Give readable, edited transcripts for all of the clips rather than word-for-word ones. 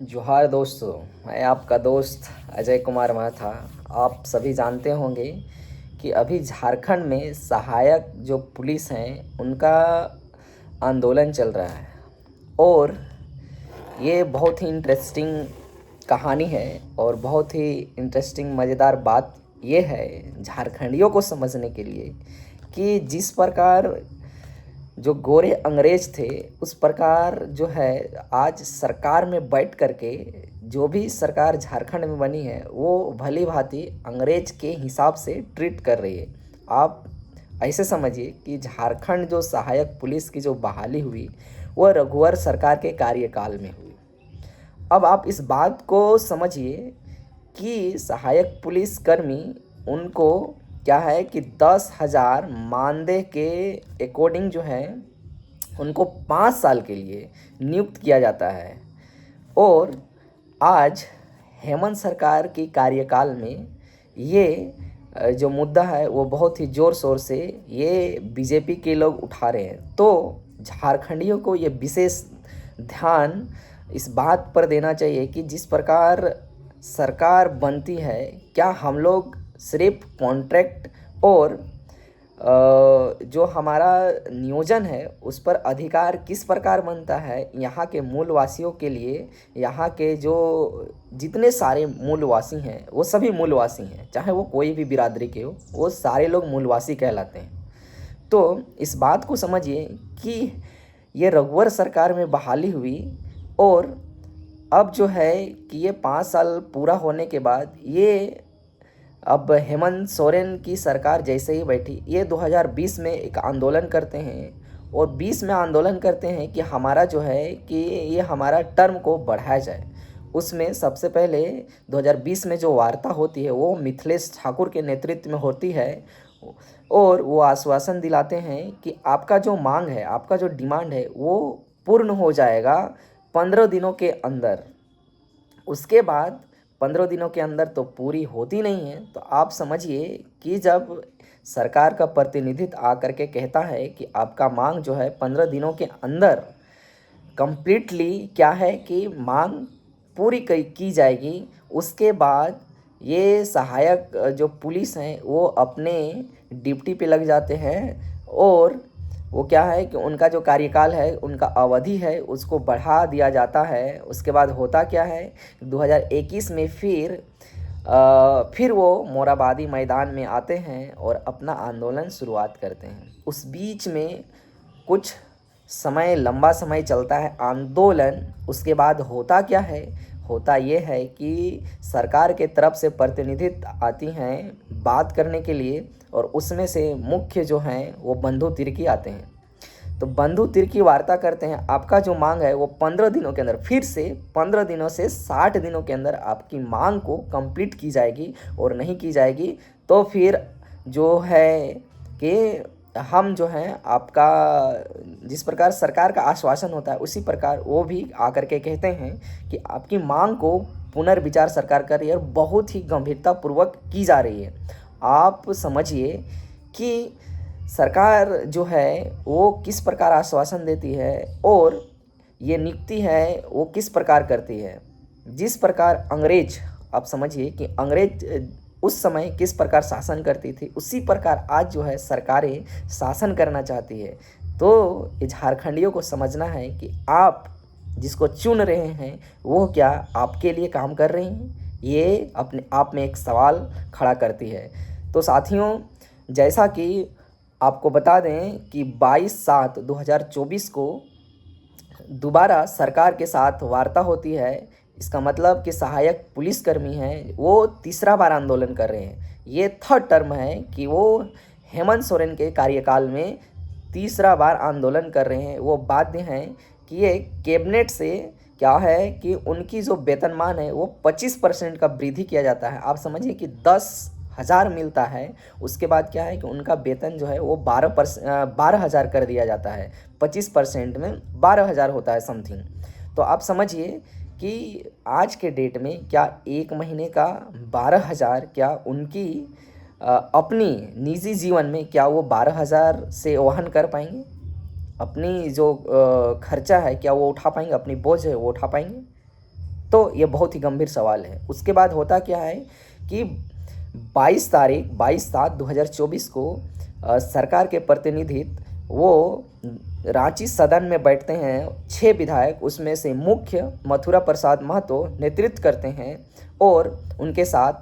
जोहार दोस्तों। मैं आपका दोस्त अजय कुमार माथा। आप सभी जानते होंगे कि अभी झारखंड में सहायक जो पुलिस हैं उनका आंदोलन चल रहा है और ये बहुत ही इंटरेस्टिंग कहानी है और बहुत ही इंटरेस्टिंग मज़ेदार बात ये है झारखंडियों को समझने के लिए कि जिस प्रकार जो गोरे अंग्रेज थे उस प्रकार जो है आज सरकार में बैठ करके जो भी सरकार झारखंड में बनी है वो भली भांति अंग्रेज के हिसाब से ट्रीट कर रही है। आप ऐसे समझिए कि झारखंड जो सहायक पुलिस की जो बहाली हुई वो रघुवर सरकार के कार्यकाल में हुई। अब आप इस बात को समझिए कि सहायक पुलिसकर्मी उनको क्या है कि 10,000 मानदेय के अकॉर्डिंग जो है उनको 5 साल के लिए नियुक्त किया जाता है। और आज हेमंत सरकार की कार्यकाल में ये जो मुद्दा है वो बहुत ही ज़ोर शोर से ये बीजेपी के लोग उठा रहे हैं। तो झारखंडियों को ये विशेष ध्यान इस बात पर देना चाहिए कि जिस प्रकार सरकार बनती है क्या हम लोग सिर्फ कॉन्ट्रैक्ट और जो हमारा नियोजन है उस पर अधिकार किस प्रकार बनता है यहाँ के मूलवासियों के लिए। यहाँ के जो जितने सारे मूलवासी हैं वो सभी मूलवासी हैं, चाहे वो कोई भी बिरादरी के हो, वो सारे लोग मूलवासी कहलाते हैं। तो इस बात को समझिए कि ये रघुवर सरकार में बहाली हुई और अब जो है कि ये 5 साल पूरा होने के बाद ये अब हेमंत सोरेन की सरकार जैसे ही बैठी ये 2020 में एक आंदोलन करते हैं और 20 में आंदोलन करते हैं कि हमारा जो है कि ये हमारा टर्म को बढ़ाया जाए। उसमें सबसे पहले 2020 में जो वार्ता होती है वो मिथिलेश ठाकुर के नेतृत्व में होती है और वो आश्वासन दिलाते हैं कि आपका जो मांग है, आपका जो डिमांड है वो पूर्ण हो जाएगा 15 दिनों के अंदर। उसके बाद 15 दिनों के अंदर तो पूरी होती नहीं है। तो आप समझिए कि जब सरकार का प्रतिनिधित्व आकर के कहता है कि आपका मांग जो है 15 दिनों के अंदर कंप्लीटली क्या है कि मांग पूरी की जाएगी, उसके बाद ये सहायक जो पुलिस हैं वो अपने ड्यूटी पे लग जाते हैं और वो क्या है कि उनका जो कार्यकाल है, उनका अवधि है उसको बढ़ा दिया जाता है। उसके बाद होता क्या है 2021 में फिर वो मोराबादी मैदान में आते हैं और अपना आंदोलन शुरुआत करते हैं। उस बीच में कुछ समय, लंबा समय चलता है आंदोलन। उसके बाद होता क्या है, होता ये है कि सरकार के तरफ से प्रतिनिधित्व आती हैं बात करने के लिए और उसमें से मुख्य जो हैं वो बंधु तिर्की आते हैं। तो बंधु तिर्की वार्ता करते हैं, आपका जो मांग है वो 15 दिनों के अंदर, फिर से 15 दिनों से 60 दिनों के अंदर आपकी मांग को कंप्लीट की जाएगी और नहीं की जाएगी तो फिर जो है कि हम जो हैं आपका जिस प्रकार सरकार का आश्वासन होता है उसी प्रकार वो भी आकर के कहते हैं कि आपकी मांग को पुनर्विचार सरकार कर रही है और बहुत ही गंभीरतापूर्वक की जा रही है। आप समझिए कि सरकार जो है वो किस प्रकार आश्वासन देती है और ये नियुक्ति है वो किस प्रकार करती है। जिस प्रकार अंग्रेज, आप समझिए कि अंग्रेज उस समय किस प्रकार शासन करती थी उसी प्रकार आज जो है सरकारें शासन करना चाहती है। तो ये झारखंडियों को समझना है कि आप जिसको चुन रहे हैं वो क्या आपके लिए काम कर रहे हैं, ये अपने आप में एक सवाल खड़ा करती है। तो साथियों, जैसा कि आपको बता दें कि 22/7/2024 को दोबारा सरकार के साथ वार्ता होती है। इसका मतलब कि सहायक पुलिसकर्मी हैं वो तीसरा बार आंदोलन कर रहे हैं। ये थर्ड टर्म है कि वो हेमंत सोरेन के कार्यकाल में तीसरा बार आंदोलन कर रहे हैं। वो बाध्य हैं कि ये कैबिनेट से क्या है कि उनकी जो वेतनमान है वो 25% का वृद्धि किया जाता है। आप समझिए कि 10,000 मिलता है, उसके बाद क्या है कि उनका वेतन जो है वो 12,000 कर दिया जाता है। 25% में 12,000 होता है समथिंग। तो आप समझिए कि आज के डेट में क्या एक महीने का 12,000 क्या उनकी अपनी निजी जीवन में क्या वो 12,000 से वहन कर पाएंगे? अपनी जो खर्चा है क्या वो उठा पाएंगे? अपनी बोझ है वो उठा पाएंगे? तो ये बहुत ही गंभीर सवाल है। उसके बाद होता क्या है कि 22/7/2024 को सरकार के प्रतिनिधि वो रांची सदन में बैठते हैं। 6 विधायक, उसमें से मुख्य मथुरा प्रसाद महतो नेतृत्व करते हैं और उनके साथ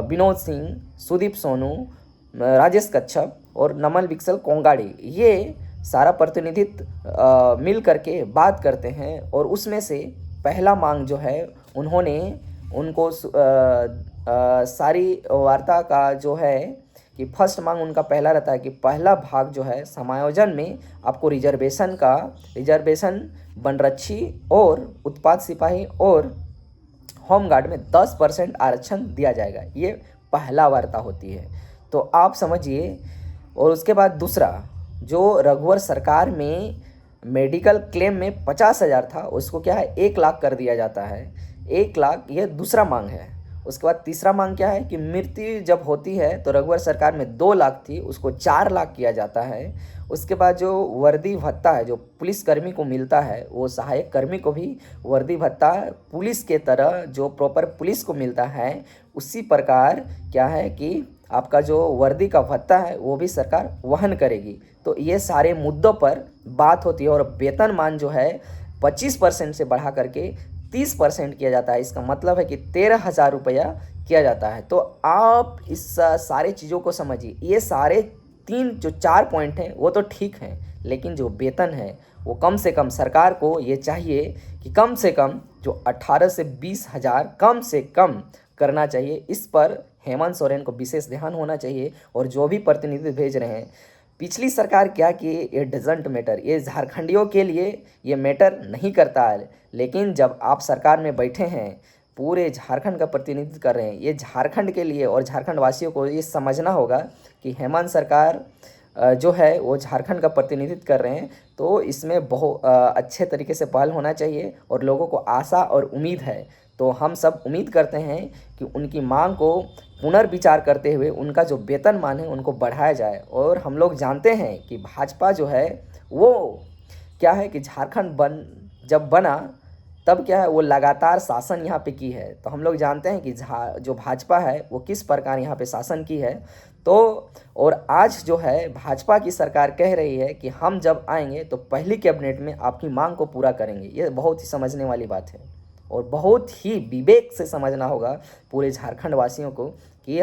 विनोद सिंह, सुदीप सोनू, राजेश कच्छप और नमल विकसल कोंगाड़ी, ये सारा प्रतिनिधित्व मिल करके बात करते हैं। और उसमें से पहला मांग जो है उन्होंने उनको सारी वार्ता का जो है कि फर्स्ट मांग उनका पहला रहता है कि पहला भाग जो है समायोजन में आपको रिजर्वेशन बनरक्षी और उत्पाद सिपाही और होमगार्ड में 10% आरक्षण दिया जाएगा। ये पहला वार्ता होती है, तो आप समझिए। और उसके बाद दूसरा, जो रघुवर सरकार में मेडिकल क्लेम में 50,000 था, उसको क्या है 1 लाख कर दिया जाता है। 1 लाख, ये दूसरा मांग है। उसके बाद तीसरा मांग क्या है कि मृत्यु जब होती है तो रघुवर सरकार में 2 लाख थी, उसको 4 लाख किया जाता है। उसके बाद जो वर्दी भत्ता है जो पुलिसकर्मी को मिलता है, वो सहायक कर्मी को भी वर्दी भत्ता पुलिस के तरह जो प्रॉपर पुलिस को मिलता है, उसी प्रकार क्या है कि आपका जो वर्दी का भत्ता है वो भी सरकार वहन करेगी। तो ये सारे मुद्दों पर बात होती है। और वेतनमान जो है 25% से बढ़ा करके 30% किया जाता है। इसका मतलब है कि 13,000 रुपया किया जाता है। तो आप इस सारे चीज़ों को समझिए। ये सारे 4 पॉइंट हैं वो तो ठीक हैं, लेकिन जो वेतन है वो कम से कम सरकार को ये चाहिए कि कम से कम जो 18 से 20,000 कम से कम करना चाहिए। इस पर हेमंत सोरेन को विशेष ध्यान होना चाहिए। और जो भी प्रतिनिधि भेज रहे हैं, पिछली सरकार क्या की, ये डजेंट मैटर, ये झारखंडियों के लिए ये मैटर नहीं करता है। लेकिन जब आप सरकार में बैठे हैं, पूरे झारखंड का प्रतिनिधित्व कर रहे हैं, ये झारखंड के लिए और झारखंड वासियों को ये समझना होगा कि हेमंत सरकार जो है वो झारखंड का प्रतिनिधित्व कर रहे हैं। तो इसमें बहुत अच्छे तरीके से पहल होना चाहिए और लोगों को आशा और उम्मीद है। तो हम सब उम्मीद करते हैं कि उनकी मांग को पुनर्विचार करते हुए उनका जो वेतनमान है उनको बढ़ाया जाए। और हम लोग जानते हैं कि भाजपा जो है वो क्या है कि झारखंड जब बना तब क्या है वो लगातार शासन यहाँ पे की है। तो हम लोग जानते हैं कि जो भाजपा है वो किस प्रकार यहाँ पे शासन की है। तो और आज जो है भाजपा की सरकार कह रही है कि हम जब आएंगे तो पहली कैबिनेट में आपकी मांग को पूरा करेंगे। ये बहुत ही समझने वाली बात है और बहुत ही विवेक से समझना होगा पूरे झारखंड वासियों को कि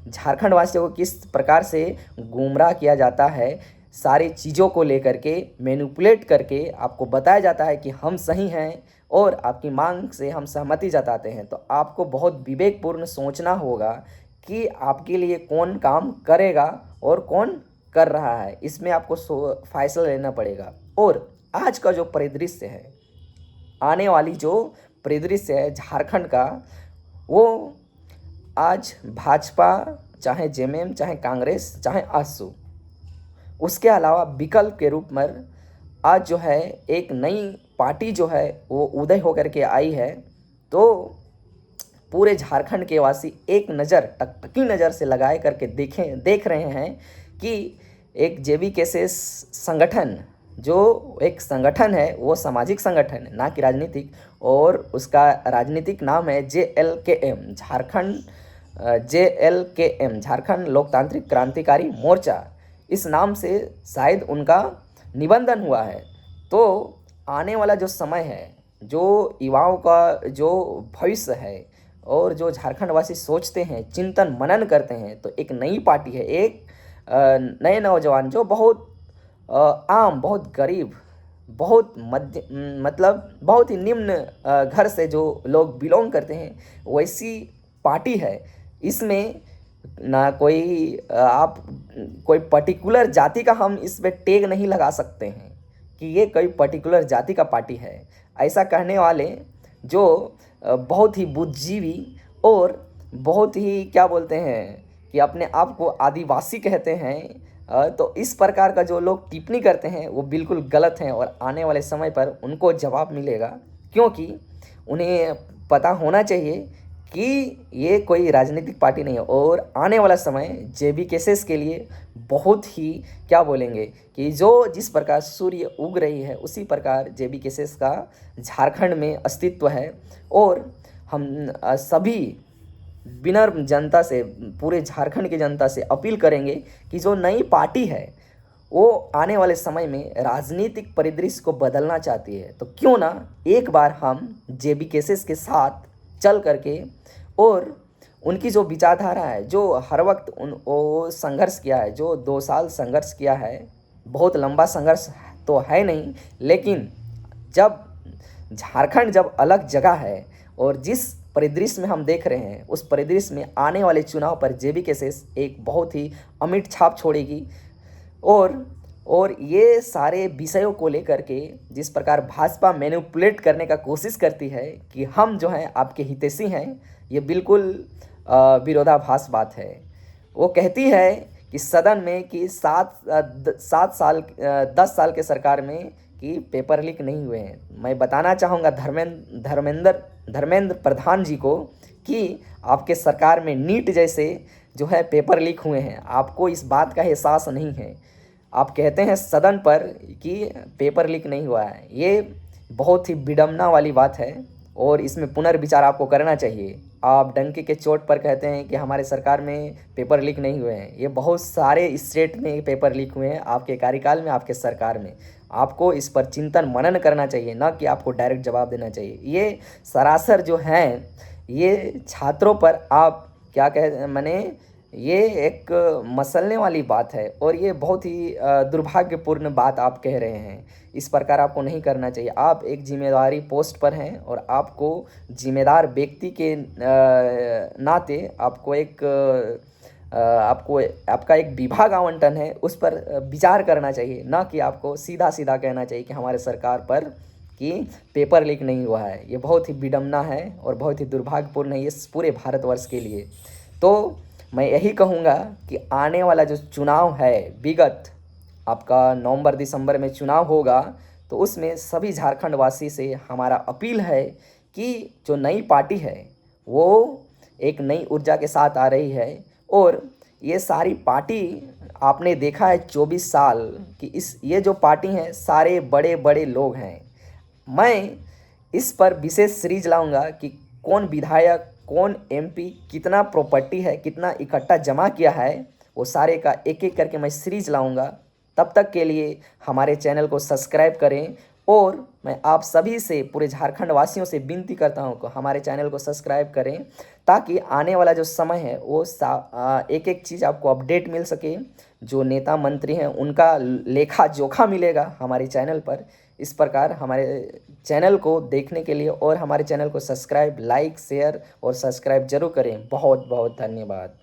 झारखंड वासियों को किस प्रकार से गुमराह किया जाता है। सारी चीज़ों को लेकर के मैनिपुलेट करके आपको बताया जाता है कि हम सही हैं और आपकी मांग से हम सहमति जताते हैं। तो आपको बहुत विवेकपूर्ण सोचना होगा कि आपके लिए कौन काम करेगा और कौन कर रहा है। इसमें आपको फैसला लेना पड़ेगा। और आज का जो परिदृश्य है, आने वाली जो परिदृश्य है झारखंड का, वो आज भाजपा चाहे जेएमएम चाहे कांग्रेस चाहे आजसू, उसके अलावा विकल्प के रूप में आज जो है एक नई पार्टी जो है वो उदय होकर के आई है। तो पूरे झारखंड के वासी एक नज़र टकटकी नज़र से लगाए करके देख रहे हैं कि एक जेवीकेएस संगठन, जो एक संगठन है वो सामाजिक संगठन है ना कि राजनीतिक, और उसका राजनीतिक नाम है JLKM झारखंड लोकतांत्रिक क्रांतिकारी मोर्चा। इस नाम से शायद उनका निबंधन हुआ है। तो आने वाला जो समय है, जो युवाओं का जो भविष्य है और जो झारखंड वासी सोचते हैं, चिंतन मनन करते हैं, तो एक नई पार्टी है, एक नए नौजवान जो बहुत आम, बहुत गरीब, बहुत मतलब बहुत ही निम्न घर से जो लोग बिलोंग करते हैं, वैसी पार्टी है। इसमें ना कोई आप कोई पर्टिकुलर जाति का हम इस पे टैग नहीं लगा सकते हैं कि ये कोई पर्टिकुलर जाति का पार्टी है। ऐसा कहने वाले जो बहुत ही बुद्धिजीवी और बहुत ही क्या बोलते हैं कि अपने आप को आदिवासी कहते हैं, तो इस प्रकार का जो लोग टिप्पणी करते हैं वो बिल्कुल गलत हैं। और आने वाले समय पर उनको जवाब मिलेगा, क्योंकि उन्हें पता होना चाहिए कि ये कोई राजनीतिक पार्टी नहीं है और आने वाला समय जेबी केसेस के लिए बहुत ही क्या बोलेंगे कि जो जिस प्रकार सूर्य उग रही है उसी प्रकार जेबी केसेस का झारखंड में अस्तित्व है। और हम सभी विनम्र जनता से, पूरे झारखंड की जनता से अपील करेंगे कि जो नई पार्टी है वो आने वाले समय में राजनीतिक परिदृश्य को बदलना चाहती है, तो क्यों ना एक बार हम जेबी केसेस के साथ चल करके और उनकी जो विचारधारा है, जो हर वक्त वो संघर्ष किया है, जो 2 साल संघर्ष किया है, बहुत लंबा संघर्ष तो है नहीं, लेकिन जब झारखंड जब अलग जगह है और जिस परिदृश्य में हम देख रहे हैं उस परिदृश्य में आने वाले चुनाव पर जेबी केसेस एक बहुत ही अमिट छाप छोड़ेगी। और ये सारे विषयों को लेकर के जिस प्रकार भाजपा मैनिपुलेट करने का कोशिश करती है कि हम जो हैं आपके हितैषी हैं, ये बिल्कुल विरोधाभास बात है। वो कहती है कि सदन में कि 10 साल के सरकार में कि पेपर लीक नहीं हुए हैं। मैं बताना चाहूँगा धर्मेंद्र प्रधान जी को कि आपके सरकार में नीट जैसे जो है पेपर लीक हुए हैं, आपको इस बात का एहसास नहीं है। आप कहते हैं सदन पर कि पेपर लीक नहीं हुआ है, ये बहुत ही विडंबना वाली बात है और इसमें पुनर्विचार आपको करना चाहिए। आप डंके के चोट पर कहते हैं कि हमारे सरकार में पेपर लीक नहीं हुए हैं, ये बहुत सारे स्टेट में पेपर लीक हुए हैं आपके कार्यकाल में, आपके सरकार में। आपको इस पर चिंतन मनन करना चाहिए, ना कि आपको डायरेक्ट जवाब देना चाहिए। ये सरासर जो हैं ये छात्रों पर आप क्या कह माने ये एक मसलने वाली बात है और ये बहुत ही दुर्भाग्यपूर्ण बात आप कह रहे हैं। इस प्रकार आपको नहीं करना चाहिए। आप एक जिम्मेदारी पोस्ट पर हैं और आपको जिम्मेदार व्यक्ति के नाते आपको आपका एक विभाग आवंटन है, उस पर विचार करना चाहिए, ना कि आपको सीधा सीधा कहना चाहिए कि हमारे सरकार पर कि पेपर लीक नहीं हुआ है। ये बहुत ही विडंबना है और बहुत ही दुर्भाग्यपूर्ण है ये पूरे भारतवर्ष के लिए। तो मैं यही कहूँगा कि आने वाला जो चुनाव है, विगत आपका नवंबर दिसंबर में चुनाव होगा, तो उसमें सभी झारखंड वासी से हमारा अपील है कि जो नई पार्टी है वो एक नई ऊर्जा के साथ आ रही है। और ये सारी पार्टी आपने देखा है 24 साल कि ये जो पार्टी हैं सारे बड़े बड़े लोग हैं। मैं इस पर विशेष सीरीज लाऊंगा कि कौन विधायक, कौन एमपी, कितना प्रॉपर्टी है, कितना इकट्ठा जमा किया है, वो सारे का एक एक करके मैं सीरीज लाऊंगा। तब तक के लिए हमारे चैनल को सब्सक्राइब करें और मैं आप सभी से, पूरे झारखंड वासियों से विनती करता हूं कि हमारे चैनल को सब्सक्राइब करें, ताकि आने वाला जो समय है वो एक एक चीज़ आपको अपडेट मिल सके। जो नेता मंत्री हैं उनका लेखा जोखा मिलेगा हमारे चैनल पर। इस प्रकार हमारे चैनल को देखने के लिए और हमारे चैनल को सब्सक्राइब, लाइक, शेयर और सब्सक्राइब जरूर करें। बहुत बहुत धन्यवाद।